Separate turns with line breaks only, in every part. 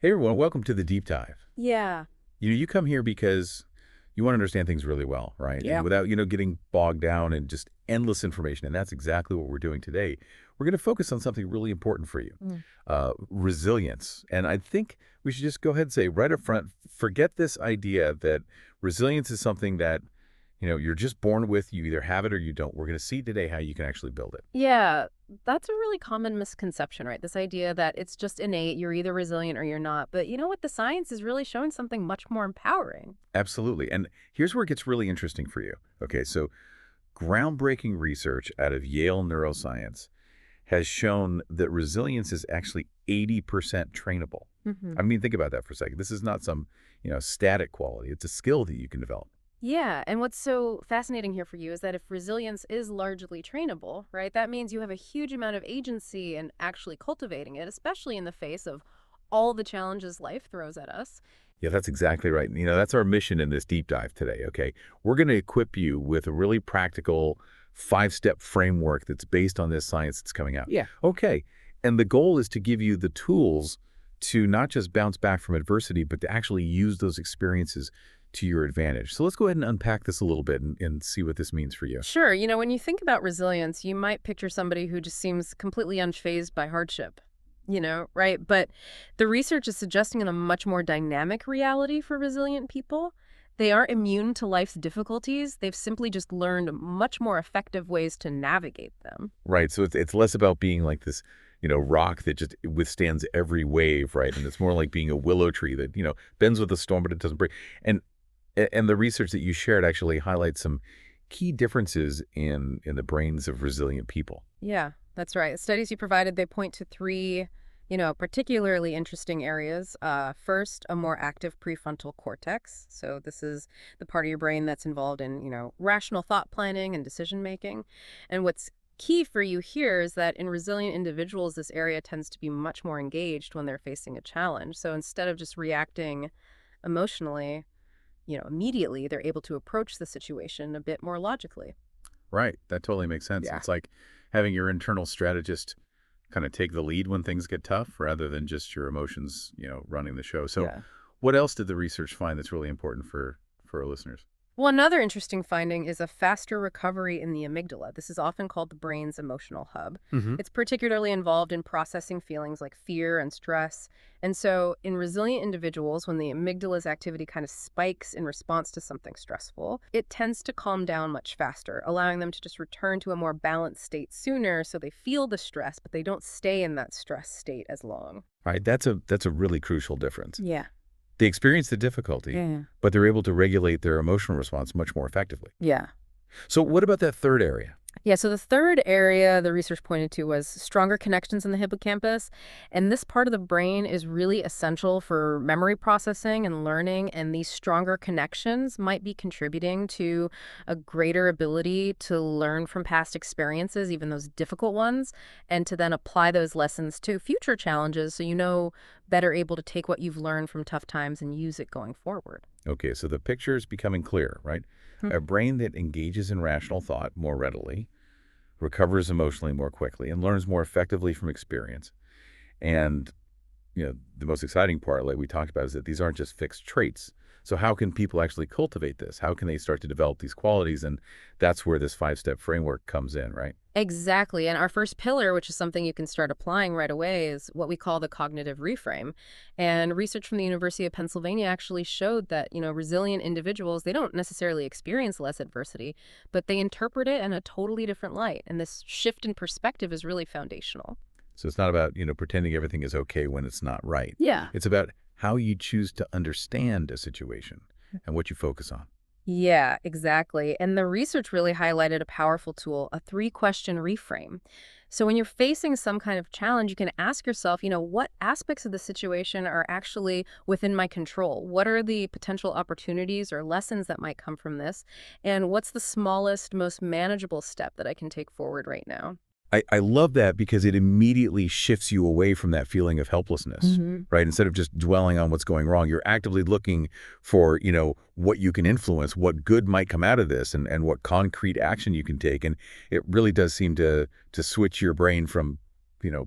Hey everyone, welcome to the deep dive.
Yeah.
You come here because you want to understand things really well, right? And
Yeah.
without, getting bogged down in just endless information. And that's exactly what we're doing today. We're going to focus on something really important for you,
Mm.
resilience. And I think we should just go ahead and say right up front, forget this idea that resilience is something that, you're just born with. You either have it or you don't. We're going to see today how you can actually build it.
Yeah, that's a really common misconception, right? This idea that it's just innate, you're either resilient or you're not. But you know what? The science is really showing something much more empowering.
Absolutely. And here's where it gets really interesting for you. Okay, so groundbreaking research out of Yale Neuroscience has shown that resilience is actually 80% trainable.
Hmm.
I mean, think about that for a second. This is not some, static quality. It's a skill that you can develop.
Yeah, and what's so fascinating here for you is that if resilience is largely trainable, right, that means you have a huge amount of agency in actually cultivating it, especially in the face of all the challenges life throws at us.
Yeah, that's exactly right. That's our mission in this deep dive today, okay? We're going to equip you with a really practical five-step framework that's based on this science that's coming out.
Yeah.
Okay, and the goal is to give you the tools to not just bounce back from adversity, but to actually use those experiences to your advantage. So let's go ahead and unpack this a little bit and see what this means for you.
Sure, when you think about resilience, you might picture somebody who just seems completely unfazed by hardship, right? But the research is suggesting a much more dynamic reality for resilient people. They aren't immune to life's difficulties. They've simply just learned much more effective ways to navigate them.
Right, so it's less about being like this, rock that just withstands every wave, right? And it's more like being a willow tree that, bends with the storm, but it doesn't break. And the research that you shared actually highlights some key differences in the brains of resilient people.
Yeah, that's right. The studies you provided, they point to three, particularly interesting areas. First, a more active prefrontal cortex. So this is the part of your brain that's involved in, rational thought planning and decision making. And what's key for you here is that in resilient individuals, this area tends to be much more engaged when they're facing a challenge. So instead of just reacting emotionally, immediately, they're able to approach the situation a bit more logically.
Right, that totally makes sense.
Yeah.
It's like having your internal strategist kind of take the lead when things get tough rather than just your emotions, running the show. So
Yeah.
what else did the research find that's really important for our listeners?
Well, another interesting finding is a faster recovery in the amygdala. This is often called the brain's emotional hub.
Hmm.
It's particularly involved in processing feelings like fear and stress. And so, in resilient individuals, when the amygdala's activity kind of spikes in response to something stressful, it tends to calm down much faster, allowing them to just return to a more balanced state sooner so they feel the stress, but they don't stay in that stress state as long.
Right, that's a really crucial difference.
Yeah.
They experience the difficulty,
Yeah.
but they're able to regulate their emotional response much more effectively.
Yeah.
So what about that third area?
Yeah, so the third area the research pointed to was stronger connections in the hippocampus. And this part of the brain is really essential for memory processing and learning. And these stronger connections might be contributing to a greater ability to learn from past experiences, even those difficult ones, and to then apply those lessons to future challenges so better able to take what you've learned from tough times and use it going forward.
Okay, so the picture is becoming clear, right?
Hmm.
A brain that engages in rational thought more readily, recovers emotionally more quickly, and learns more effectively from experience. And, the most exciting part, like we talked about, is that these aren't just fixed traits. So how can people actually cultivate this? How can they start to develop these qualities? And that's where this five-step framework comes in, right?
Exactly. And our first pillar, which is something you can start applying right away, is what we call the cognitive reframe. And research from the University of Pennsylvania actually showed that, resilient individuals, they don't necessarily experience less adversity, but they interpret it in a totally different light. And this shift in perspective is really foundational.
So it's not about, pretending everything is okay when it's not right.
Yeah.
It's about how you choose to understand a situation and what you focus on.
Yeah, exactly. And the research really highlighted a powerful tool, a three-question reframe. So when you're facing some kind of challenge, you can ask yourself, what aspects of the situation are actually within my control? What are the potential opportunities or lessons that might come from this? And what's the smallest, most manageable step that I can take forward right now?
I love that because it immediately shifts you away from that feeling of helplessness,
Hmm.
right? Instead of just dwelling on what's going wrong, you're actively looking for, what you can influence, what good might come out of this, and what concrete action you can take. And it really does seem to switch your brain from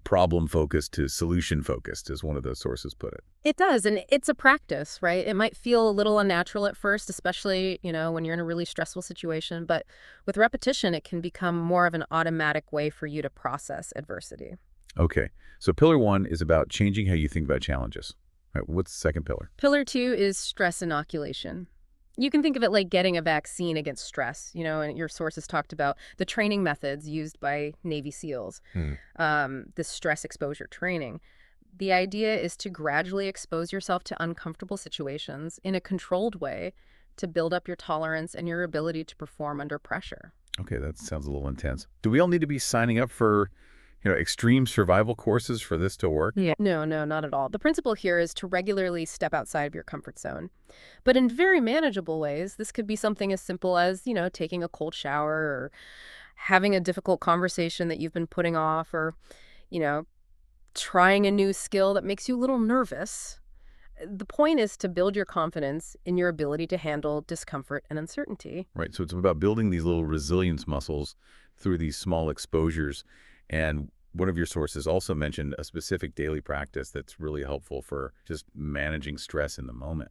problem-focused to solution-focused, as one of those sources put it.
It does, and it's a practice, right? It might feel a little unnatural at first, especially, when you're in a really stressful situation, but with repetition, it can become more of an automatic way for you to process adversity.
Okay, so pillar one is about changing how you think about challenges. All right, what's the second pillar?
Pillar two is stress inoculation. You can think of it like getting a vaccine against stress, and your sources talked about the training methods used by Navy SEALs,
Hmm.
this stress exposure training. The idea is to gradually expose yourself to uncomfortable situations in a controlled way to build up your tolerance and your ability to perform under pressure.
Okay, that sounds a little intense. Do we all need to be signing up for, extreme survival courses for this to work?
Yeah. No, no, not at all. The principle here is to regularly step outside of your comfort zone. But in very manageable ways, this could be something as simple as, taking a cold shower or having a difficult conversation that you've been putting off or, you know, trying a new skill that makes you a little nervous. The point is to build your confidence in your ability to handle discomfort and uncertainty.
Right, so it's about building these little resilience muscles through these small exposures. And one of your sources also mentioned a specific daily practice that's really helpful for just managing stress in the moment.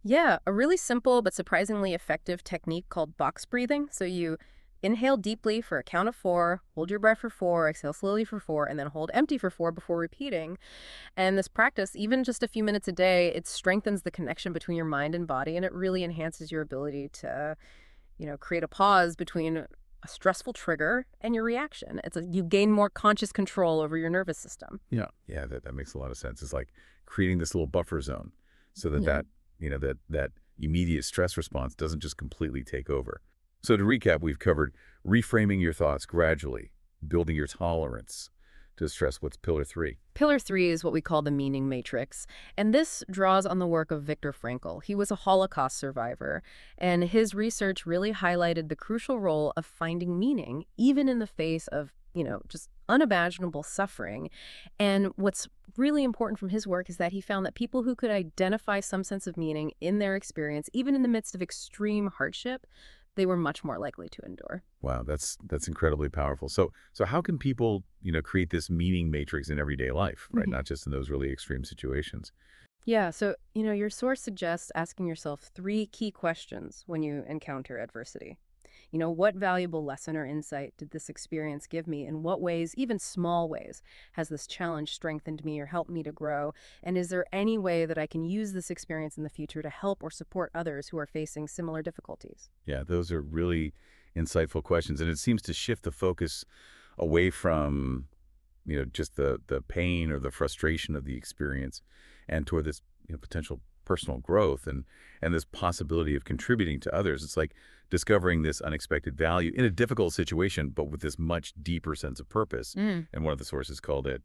Yeah, a really simple but surprisingly effective technique called box breathing. So you inhale deeply for a count of 4, hold your breath for 4, exhale slowly for 4, and then hold empty for 4 before repeating. And this practice, even just a few minutes a day, it strengthens the connection between your mind and body, and it really enhances your ability to, create a pause between a stressful trigger and your reaction. You gain more conscious control over your nervous system.
Yeah. Yeah, that makes a lot of sense. It's like creating this little buffer zone so that
Yeah.
that immediate stress response doesn't just completely take over. So to recap, we've covered reframing your thoughts gradually, building your tolerance to stress. What's pillar three?
Pillar three is what we call the meaning matrix, and this draws on the work of Viktor Frankl. He was a Holocaust survivor, and his research really highlighted the crucial role of finding meaning, even in the face of, just unimaginable suffering. And what's really important from his work is that he found that people who could identify some sense of meaning in their experience, even in the midst of extreme hardship, they were much more likely to endure.
Wow, that's incredibly powerful. So how can people, create this meaning matrix in everyday life, right? Not just in those really extreme situations.
Yeah, so, your source suggests asking yourself 3 key questions when you encounter adversity. What valuable lesson or insight did this experience give me? In what ways, even small ways, has this challenge strengthened me or helped me to grow? And is there any way that I can use this experience in the future to help or support others who are facing similar difficulties?
Yeah, those are really insightful questions. And it seems to shift the focus away from, just the pain or the frustration of the experience and toward this, potential personal growth and this possibility of contributing to others. It's like discovering this unexpected value in a difficult situation, but with this much deeper sense of purpose.
Mm.
And one of the sources called it,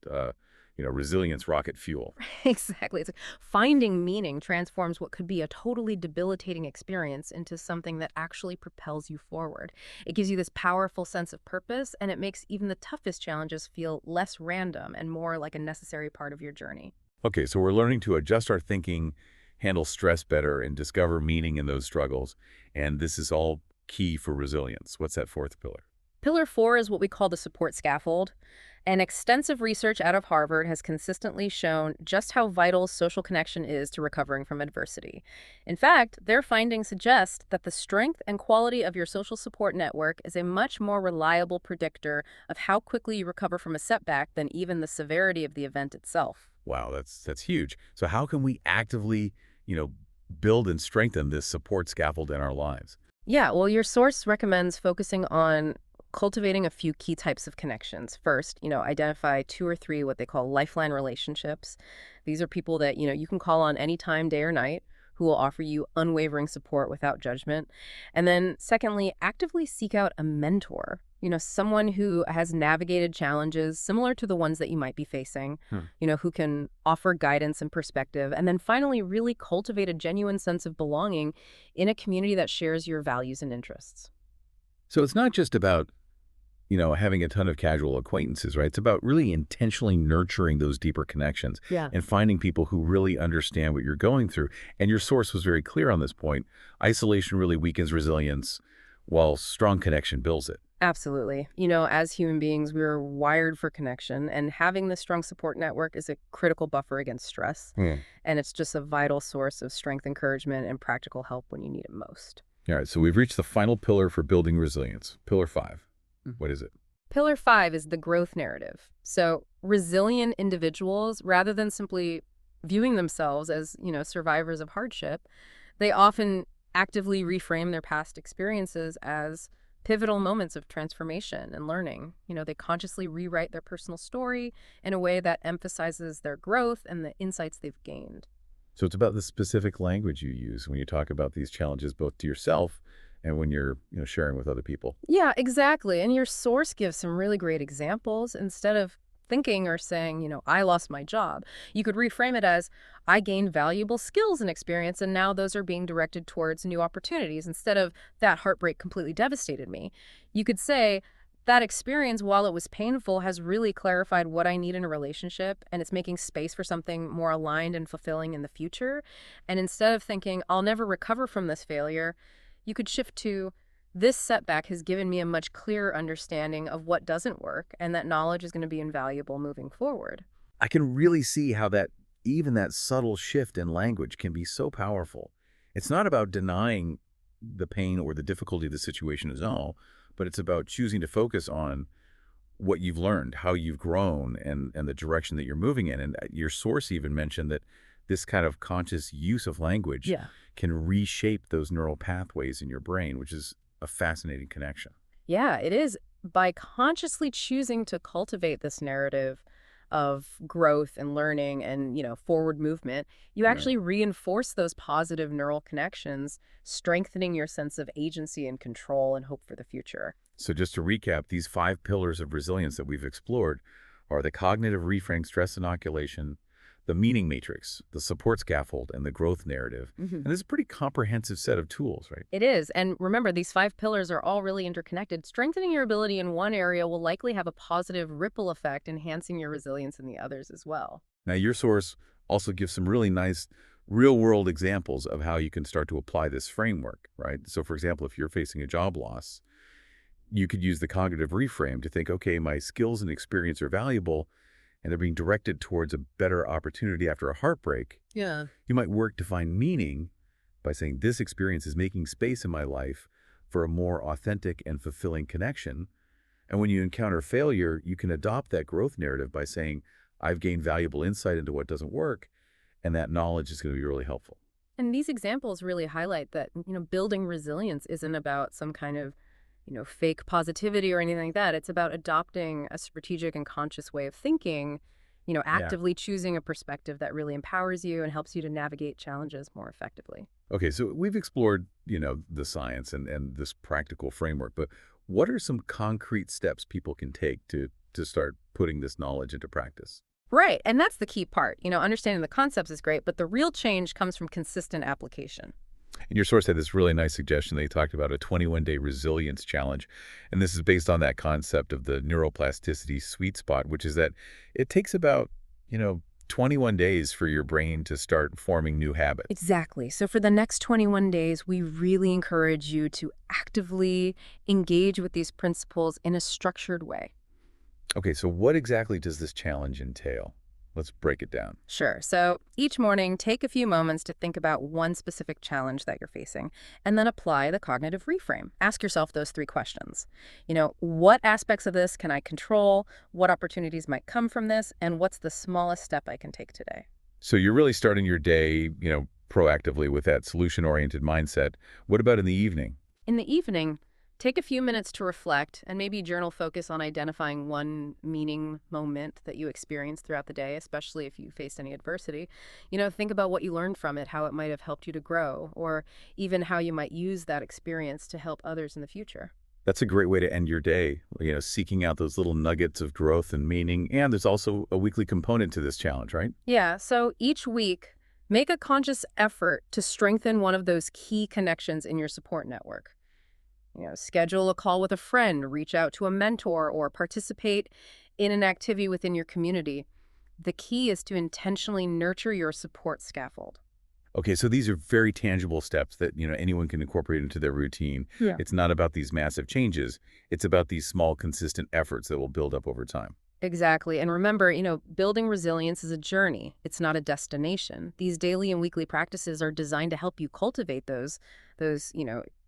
resilience rocket fuel.
Exactly. It's like finding meaning transforms what could be a totally debilitating experience into something that actually propels you forward. It gives you this powerful sense of purpose, and it makes even the toughest challenges feel less random and more like a necessary part of your journey.
Okay, so we're learning to adjust our thinking, handle stress better, and discover meaning in those struggles. And this is all key for resilience. What's that fourth pillar?
Pillar 4 is what we call the support scaffold. And extensive research out of Harvard has consistently shown just how vital social connection is to recovering from adversity. In fact, their findings suggest that the strength and quality of your social support network is a much more reliable predictor of how quickly you recover from a setback than even the severity of the event itself.
Wow, that's huge. So how can we actively, build and strengthen this support scaffold in our lives?
Yeah, well, your source recommends focusing on cultivating a few key types of connections. First, identify 2 or 3 what they call lifeline relationships. These are people that, you can call on anytime, day or night, who will offer you unwavering support without judgment. And then secondly, actively seek out a mentor. Someone who has navigated challenges similar to the ones that you might be facing, who can offer guidance and perspective. And then finally, really cultivate a genuine sense of belonging in a community that shares your values and interests.
So it's not just about, having a ton of casual acquaintances, right? It's about really intentionally nurturing those deeper connections
Yeah.
and finding people who really understand what you're going through. And your source was very clear on this point. Isolation really weakens resilience while strong connection builds it.
Absolutely. As human beings, we're wired for connection, and having this strong support network is a critical buffer against stress.
Hmm.
And it's just a vital source of strength, encouragement, and practical help when you need it most.
All right, so we've reached the final pillar for building resilience, pillar 5.
Mhm.
What is it?
Pillar 5 is the growth narrative. So, resilient individuals, rather than simply viewing themselves as, survivors of hardship, they often actively reframe their past experiences as pivotal moments of transformation and learning. They consciously rewrite their personal story in a way that emphasizes their growth and the insights they've gained.
So it's about the specific language you use when you talk about these challenges, both to yourself and when you're sharing with other people.
Yeah, exactly. And your source gives some really great examples. Instead of thinking or saying, I lost my job, you could reframe it as, I gained valuable skills and experience, and now those are being directed towards new opportunities. Instead of that heartbreak completely devastated me, you could say, that experience, while it was painful, has really clarified what I need in a relationship, and it's making space for something more aligned and fulfilling in the future. And instead of thinking, I'll never recover from this failure, you could shift to, this setback has given me a much clearer understanding of what doesn't work, and that knowledge is going to be invaluable moving forward.
I can really see how that even that subtle shift in language can be so powerful. It's not about denying the pain or the difficulty of the situation at all, but it's about choosing to focus on what you've learned, how you've grown, and the direction that you're moving in. And your source even mentioned that this kind of conscious use of language
Yeah.
can reshape those neural pathways in your brain, which is a fascinating connection.
Yeah, it is. By consciously choosing to cultivate this narrative of growth and learning and, forward movement, you
Right.
actually reinforce those positive neural connections, strengthening your sense of agency and control and hope for the future.
So just to recap, these 5 pillars of resilience that we've explored are the cognitive reframe stress inoculation, the meaning matrix, the support scaffold, and the growth narrative.
Mhm.
And this is a pretty comprehensive set of tools, right?
It is. And remember, these 5 pillars are all really interconnected. Strengthening your ability in one area will likely have a positive ripple effect, enhancing your resilience in the others as well.
Now, your source also gives some really nice real-world examples of how you can start to apply this framework, right? So, for example, if you're facing a job loss, you could use the cognitive reframe to think, okay, my skills and experience are valuable, and they're being directed towards a better opportunity after a heartbreak.
Yeah.
You might work to find meaning by saying, this experience is making space in my life for a more authentic and fulfilling connection. And when you encounter failure, you can adopt that growth narrative by saying, I've gained valuable insight into what doesn't work, and that knowledge is going to be really helpful.
And these examples really highlight that, building resilience isn't about some kind of, fake positivity or anything like that. It's about adopting a strategic and conscious way of thinking,
Yeah.
actively choosing a perspective that really empowers you and helps you to navigate challenges more effectively.
Okay, so we've explored, the science and this practical framework, but what are some concrete steps people can take to start putting this knowledge into practice?
Right. And that's the key part. Understanding the concepts is great, but the real change comes from consistent application.
And your source had this really nice suggestion. They talked about a 21-day resilience challenge. And this is based on that concept of the neuroplasticity sweet spot, which is that it takes about, you know, 21 days for your brain to start forming new habits.
Exactly. So for the next 21 days, we really encourage you to actively engage with these principles in a structured way.
Okay, so what exactly does this challenge entail? Let's break it down.
Sure. So each morning, take a few moments to think about one specific challenge that you're facing, and then apply the cognitive reframe. Ask yourself those 3 questions. What aspects of this can I control? What opportunities might come from this? And what's the smallest step I can take today?
So you're really starting your day, proactively with that solution-oriented mindset. What about in the evening?
In the evening, take a few minutes to reflect and maybe journal focus on identifying one meaning moment that you experienced throughout the day, especially if you faced any adversity. Think about what you learned from it, how it might have helped you to grow, or even how you might use that experience to help others in the future.
That's a great way to end your day, seeking out those little nuggets of growth and meaning. And there's also a weekly component to this challenge, right?
Yeah, so each week, make a conscious effort to strengthen one of those key connections in your support network. Schedule a call with a friend, reach out to a mentor, or participate in an activity within your community. The key is to intentionally nurture your support scaffold.
Okay, so these are very tangible steps that, anyone can incorporate into their routine.
Yeah.
It's not about these massive changes. It's about these small, consistent efforts that will build up over time.
Exactly. And remember, building resilience is a journey. It's not a destination. These daily and weekly practices are designed to help you cultivate those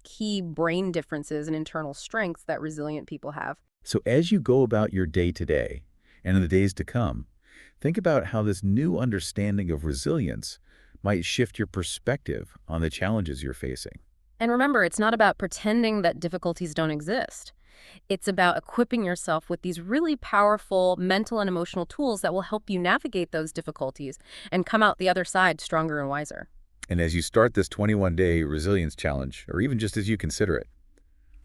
key brain differences and internal strengths that resilient people have.
So as you go about your day to day and in the days to come, think about how this new understanding of resilience might shift your perspective on the challenges you're facing.
And remember, it's not about pretending that difficulties don't exist. It's about equipping yourself with these really powerful mental and emotional tools that will help you navigate those difficulties and come out the other side stronger and wiser.
And as you start this 21-day resilience challenge, or even just as you consider it,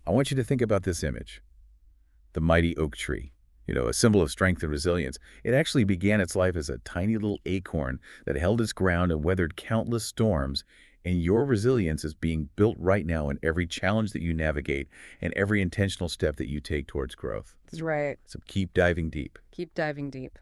I want you to think about this image, the mighty oak tree, a symbol of strength and resilience. It actually began its life as a tiny little acorn that held its ground and weathered countless storms. And your resilience is being built right now in every challenge that you navigate and every intentional step that you take towards growth.
That's right.
So keep diving deep.
Keep diving deep.